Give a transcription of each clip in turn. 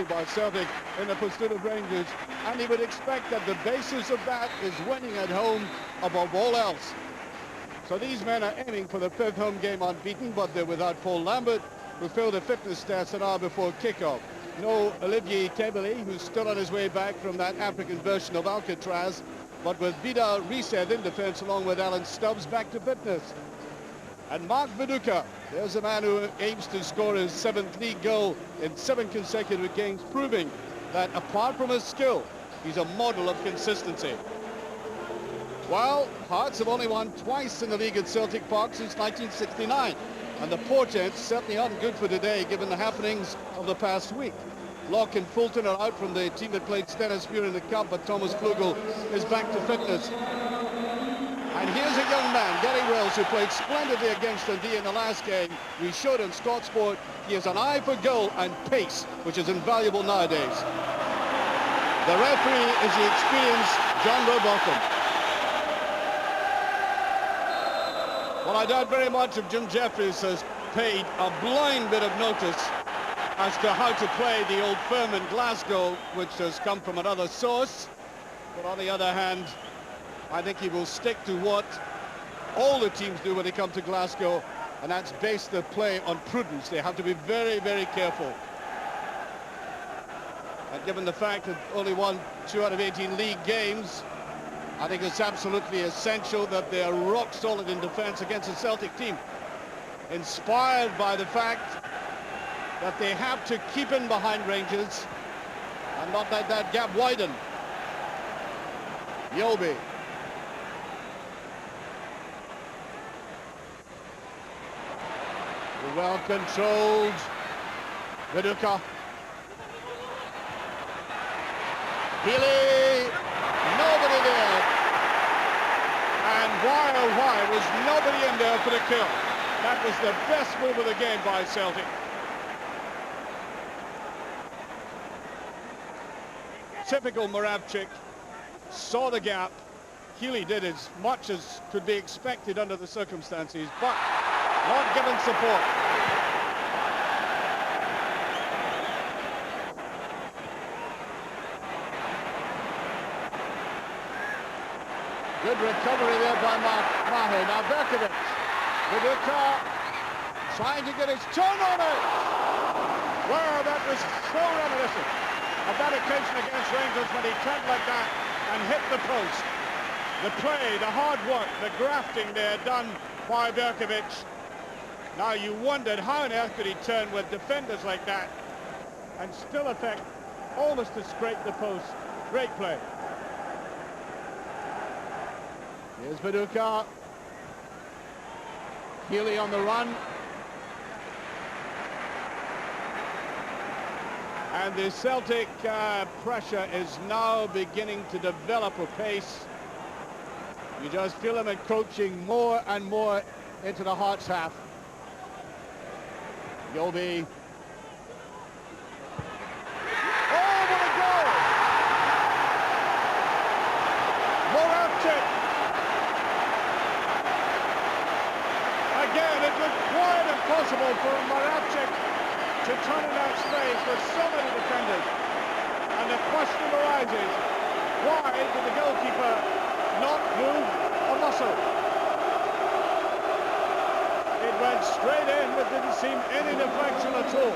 by Celtic in the pursuit of Rangers, and he would expect that the basis of that is winning at home above all else. So these men are aiming for the 5th home game unbeaten, but they're without Paul Lambert, who failed a fitness test an hour before kickoff. No Olivier Tebele, who's still on his way back from that African version of Alcatraz, but with Vida Reset in defence along with Alan Stubbs back to fitness. And Mark Viduka, there's a man who aims to score his 7th league goal in 7 consecutive games, proving that apart from his skill, he's a model of consistency. Well, Hearts have only won twice in the league at Celtic Park since 1969, and the portents certainly aren't good for today given the happenings of the past week. Locke and Fulton are out from the team that played Stennismuir in the Cup, but Thomas Klugel is back to fitness. And here's a young man, Gary Wells, who played splendidly against Dundee in the last game. We showed on Scott Sport he has an eye for goal and pace, which is invaluable nowadays. The referee is the experienced John Robotham. Well, I doubt very much if Jim Jeffries has paid a blind bit of notice as to how to play the old firm in Glasgow, which has come from another source. But on the other hand, I think he will stick to what all the teams do when they come to Glasgow, and that's base their play on prudence. They have to be very, very careful. And given the fact that only won 2 out of 18 league games, I think it's absolutely essential that they are rock solid in defence against a Celtic team, inspired by the fact that they have to keep in behind Rangers and not let that gap widen. Yobi. Well controlled. Viduka. Healy. Nobody there. And why oh why was nobody in there for the kill. That was the best move of the game by Celtic. Typical Moravcik, saw the gap. Healy did as much as could be expected under the circumstances, but not given support. Good recovery there by Mahe. Now Berkovic. Viduka trying to get his turn on it. Wow, that was so reminiscent of that occasion against Rangers when he turned like that and hit the post. The play, the hard work, the grafting there done by Berkovic. Now you wondered how on earth could he turn with defenders like that and still affect almost to scrape the post. Great play. Here's Viduka. Healy on the run. And the Celtic pressure is now beginning to develop a pace. You just feel them encroaching more and more into the Hearts half. Yobi. Oh, what a goal! Moravcik. Again, it was quite impossible for Moravcik to turn in that space with so many defenders. And the question arises, why did the goalkeeper not move a muscle? It went straight in, but didn't seem any deflection at all.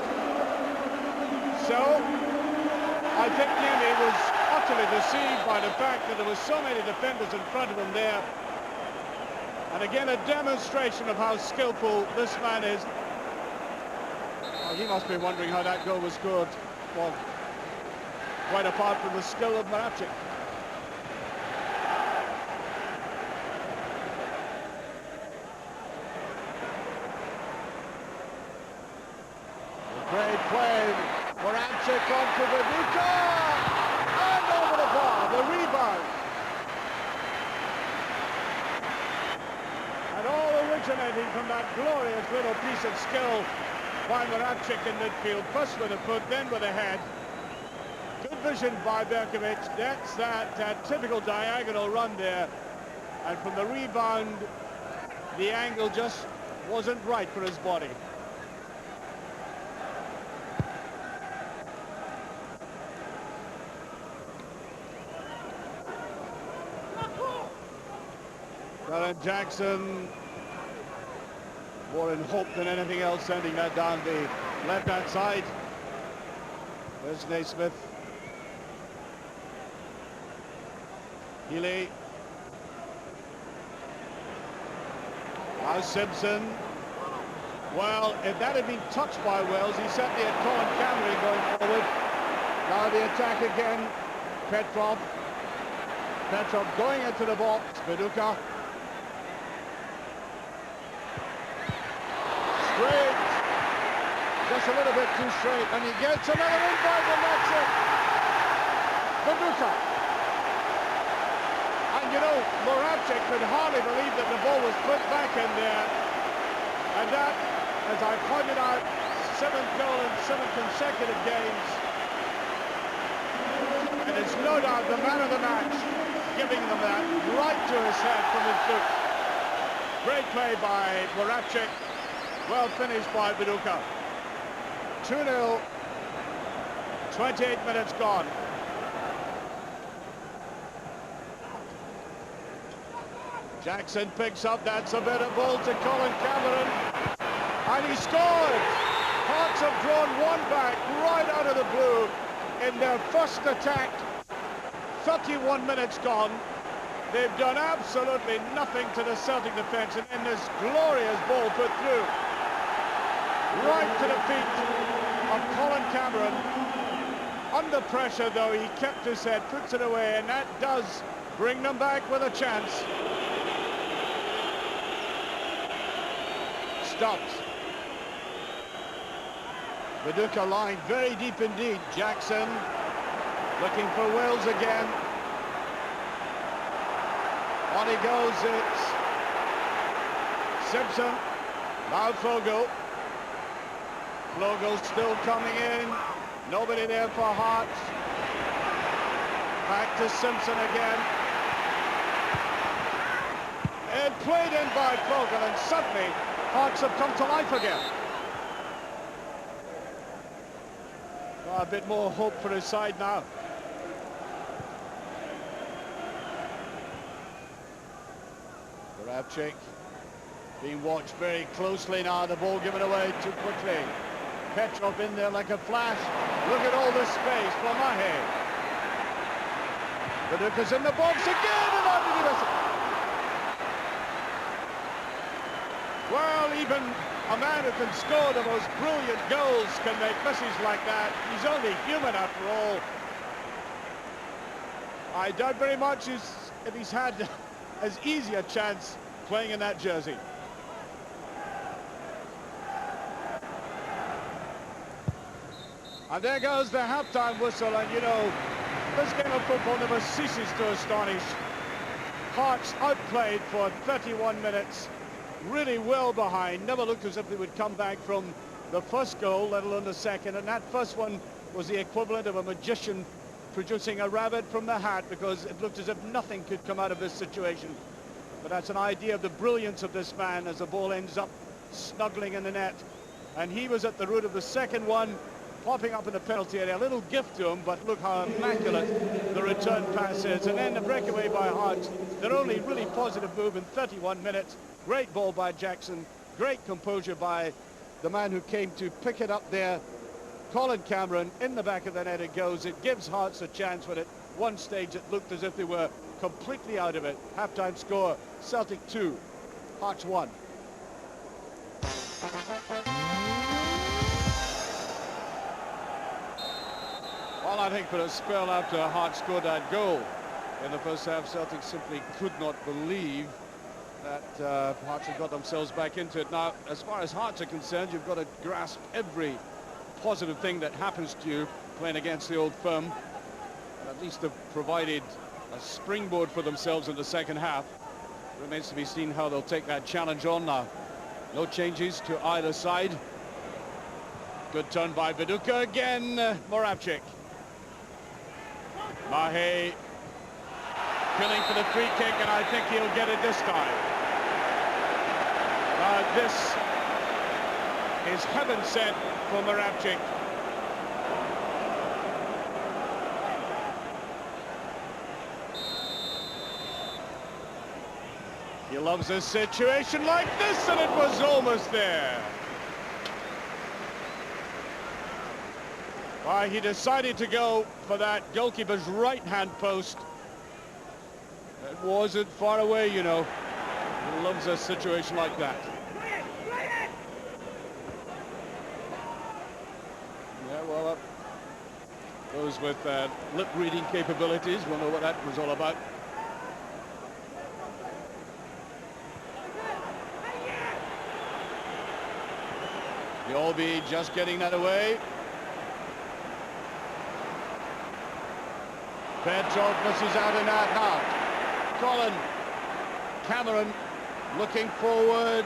So, I think Niemi was utterly deceived by the fact that there were so many defenders in front of him there. And again, a demonstration of how skillful this man is. Oh, he must be wondering how that goal was scored. Well, quite apart from the skill of Moravcik. Great play. Moravcik on to Viduka. And over the bar, the rebound. And all originating from that glorious little piece of skill by Moravcik in midfield. First with a foot, then with a head. Good vision by Berkovic. That's that typical diagonal run there. And from the rebound, the angle just wasn't right for his body. Well, and Jackson, more in hope than anything else, sending that down the left-hand side. There's Naismith. Healy. Now Simpson. Well, if that had been touched by Wells, he certainly had Colin Cameron going forward. Now the attack again. Petrov. Petrov going into the box. Viduka. Straight. Just a little bit too straight. And he gets another invite, and that's it. Viduka. And you know, Moravcik could hardly believe that the ball was put back in there. And that, as I pointed out, 7th goal in 7 consecutive games. And it's no doubt the man of the match giving them that right to his head from his boot. Great play by Moravcik. Well finished by Viduka. 2-0. 28 minutes gone. Jackson picks up, that's a bit of ball to Colin Cameron. And he scored! Hearts have drawn one back right out of the blue in their first attack. 31 minutes gone. They've done absolutely nothing to the Celtic defence, and then this glorious ball put through. Right to the feet of Colin Cameron. Under pressure, though, he kept his head, puts it away, and that does bring them back with a chance. Stops. Viduka line very deep indeed. Jackson looking for Wills again. On he goes, it's Simpson. Now Fogo. Fogo still coming in. Nobody there for Hearts. Back to Simpson again. And played in by Fogo, and suddenly Hearts have come to life again. Well, a bit more hope for his side now. Moravcik being watched very closely now. The ball given away too quickly. Petrov in there like a flash. Look at all this space for Mahe. Viduka's in the box again, and how did he miss it? Well, even a man who can score the most brilliant goals can make misses like that. He's only human after all. I doubt very much if he's had as easy a chance playing in that jersey. And there goes the halftime whistle, and you know, this game of football never ceases to astonish. Hearts outplayed for 31 minutes. Really well behind, never looked as if they would come back from the first goal, let alone the second, and that first one was the equivalent of a magician producing a rabbit from the hat, because it looked as if nothing could come out of this situation. But that's an idea of the brilliance of this man as the ball ends up snuggling in the net. And he was at the root of the second one, popping up in the penalty area. A little gift to him, but look how immaculate the return pass is. And then the breakaway by Hearts, their only really positive move in 31 minutes. Great ball by Jackson, great composure by the man who came to pick it up there. Colin Cameron in the back of the net it goes. It gives Hearts a chance, but at one stage it looked as if they were completely out of it. Halftime score, Celtic 2, Hearts 1. Well, I think for a spell after Hearts scored that goal in the first half, Celtic simply could not believe that Hearts have got themselves back into it. Now, as far as Hearts are concerned, you've got to grasp every positive thing that happens to you playing against the old firm. And at least they've provided a springboard for themselves in the second half. Remains to be seen how they'll take that challenge on now. No changes to either side. Good turn by Viduka again. Moravcik. Mahe killing for the free kick, and I think he'll get it this time. This is heaven sent for Moravcik. He loves a situation like this, and it was almost there. Why, he decided to go for that goalkeeper's right-hand post. It wasn't far away, you know. He loves a situation like that. Yeah, well, those with lip-reading capabilities will know what that was all about. You'll be just getting that away. Petrov misses out in that half. Colin Cameron looking forward.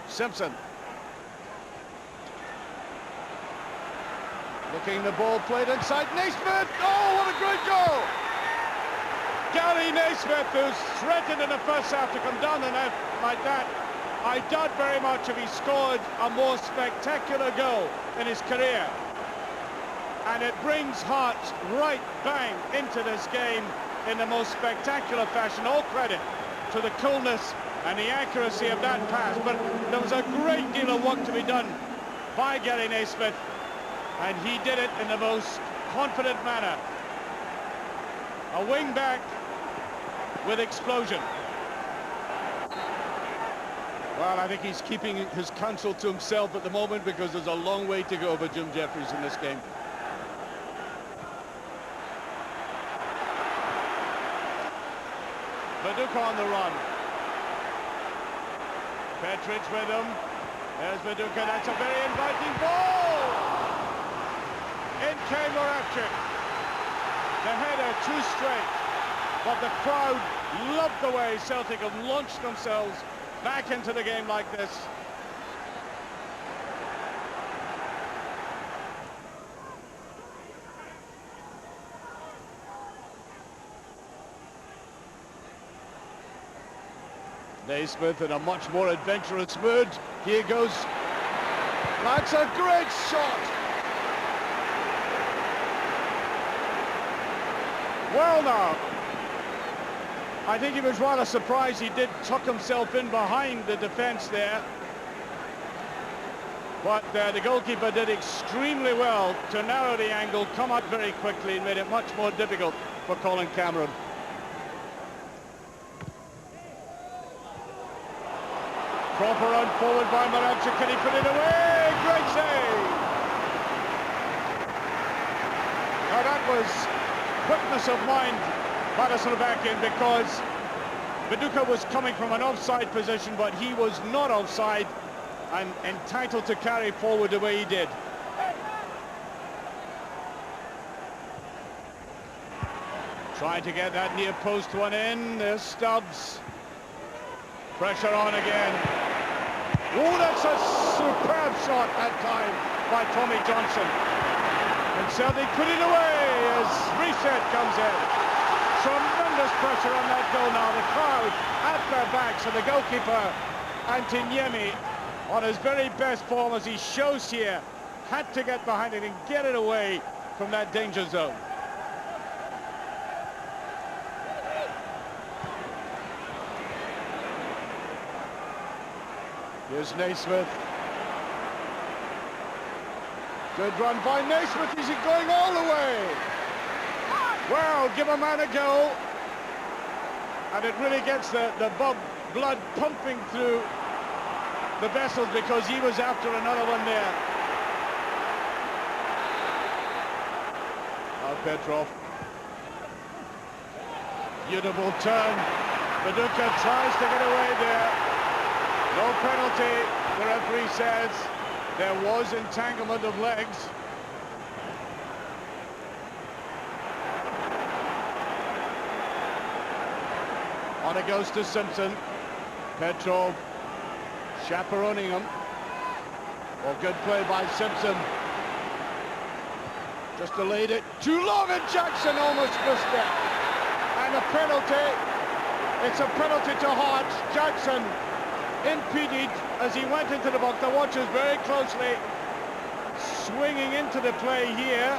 Simpson. Looking the ball played inside Naismith. Oh, what a great goal! Gary Naismith, who's threatened in the first half to come down the net like that. I doubt very much if he scored a more spectacular goal in his career. And it brings Hearts right bang into this game in the most spectacular fashion. All credit to the coolness and the accuracy of that pass. But there was a great deal of work to be done by Gary Naismith, and he did it in the most confident manner. A wing-back with explosion. Well, I think he's keeping his counsel to himself at the moment because there's a long way to go for Jim Jeffries in this game. Viduka on the run. Petric with him. There's Viduka. That's a very inviting ball. In came Moravchik. The header too straight. But the crowd loved the way Celtic have launched themselves back into the game like this. Naismith in a much more adventurous mood. Here goes. That's a great shot. Well now, I think he was rather surprised. He did tuck himself in behind the defence there. But the goalkeeper did extremely well to narrow the angle, come out very quickly, and made it much more difficult for Colin Cameron. Proper run forward by Moravchik. Can he put it away? Great save! Now that was quickness of mind by the Slovakian, because Viduka was coming from an offside position, but he was not offside and entitled to carry forward the way he did. Trying to get that near post one in. There's Stubbs. Pressure on again. Oh, that's a superb shot that time by Tommy Johnson. And Celtic put it away as reset comes in. Tremendous pressure on that goal now. The crowd at their backs, and the goalkeeper, Antiniemi, on his very best form as he shows here, had to get behind it and get it away from that danger zone. Here's Naismith. Good run by Naismith. Is he going all the way? Well, give a man a go. And it really gets the blood pumping through the vessels, because he was after another one there. Now Petrov. Beautiful turn. Viduka tries to get away there. No penalty, the referee says. There was entanglement of legs. On it goes to Simpson. Petrov chaperoning him. Well, good play by Simpson. Just delayed it too long, and Jackson almost missed it. And a penalty. It's a penalty to Hearts. Jackson impeded as he went into the box. The watchers very closely swinging into the play here.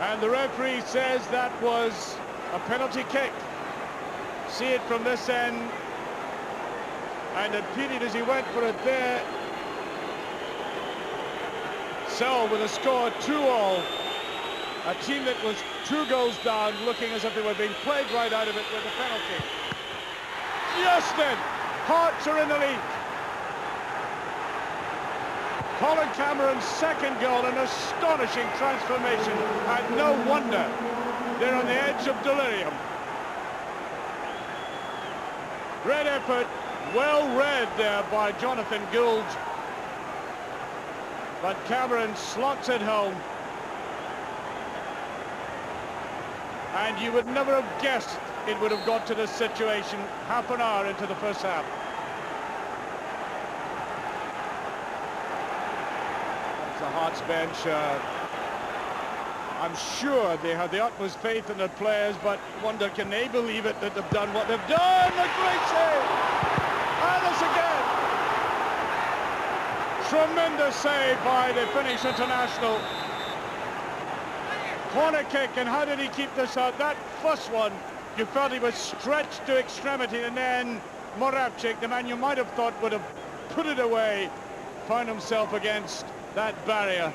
And the referee says that was a penalty kick. See it from this end. And impeded as he went for it there. So with a score 2-all, a team that was 2 goals down, looking as if they were being played right out of it with a penalty. Just then, Hearts are in the lead. Colin Cameron's second goal, an astonishing transformation, and no wonder they're on the edge of delirium. Great effort, well read there by Jonathan Gould, but Cameron slots it home. And you would never have guessed it would have got to this situation half an hour into the first half. The Hearts bench, I'm sure they have the utmost faith in their players, but wonder, can they believe it that they've done what they've done? A great save! And this again! Tremendous save by the Finnish international. Corner kick, and how did he keep this out? That first one, you felt he was stretched to extremity, and then Moravcik, the man you might have thought would have put it away, found himself against that barrier.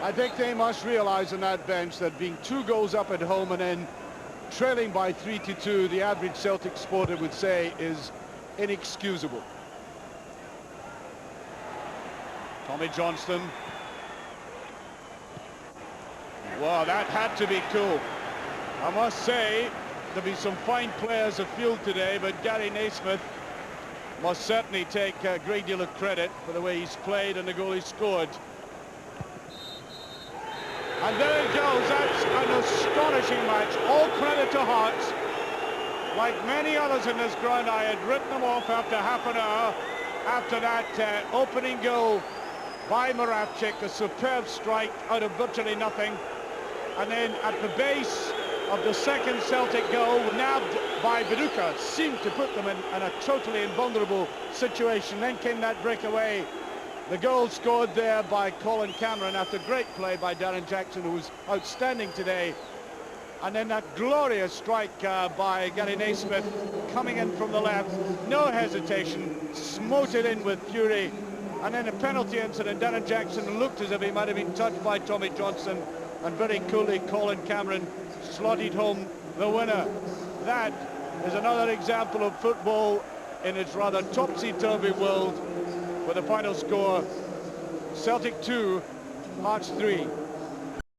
I think they must realize on that bench that being 2 goals up at home and then trailing by 3-2, the average Celtic supporter would say is inexcusable. Tommy Johnston. Wow, that had to be cool. I must say, there'll be some fine players afield today, but Gary Naismith must certainly take a great deal of credit for the way he's played and the goal he scored. And there it goes. That's an astonishing match. All credit to Hearts. Like many others in this ground, I had written them off after half an hour after that opening goal by Moravcik, a superb strike out of virtually nothing. And then at the base of the second Celtic goal, nabbed by Viduka, seemed to put them in a totally invulnerable situation. Then came that breakaway. The goal scored there by Colin Cameron after great play by Darren Jackson, who was outstanding today. And then that glorious strike by Gary Naismith coming in from the left. No hesitation, smote it in with fury. And then a penalty incident. Darren Jackson looked as if he might have been touched by Tommy Johnston. And very coolly, Colin Cameron slotted home the winner. That is another example of football in its rather topsy-turvy world, with the final score, Celtic 2, Hearts 3.